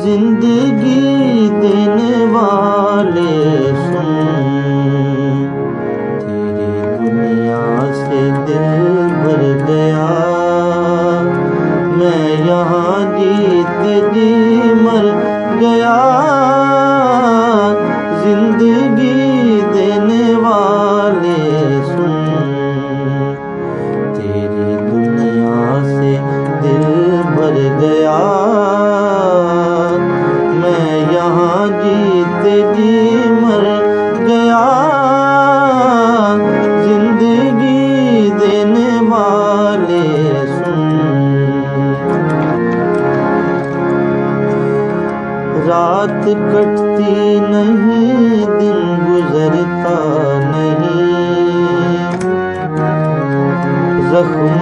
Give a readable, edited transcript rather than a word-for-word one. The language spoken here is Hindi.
जिंदगी देने वाले सुन, तेरी दुनिया से दिल भर गया। मैं यहाँ जीत जी मर गया। जिंदगी देने वाले सुन, तेरी दुनिया से दिल भर गया। मैं यहाँ जीत जी मर गया। जिंदगी देने वाले सुन, रात कटती नहीं, दिन गुजरता नहीं। जख्म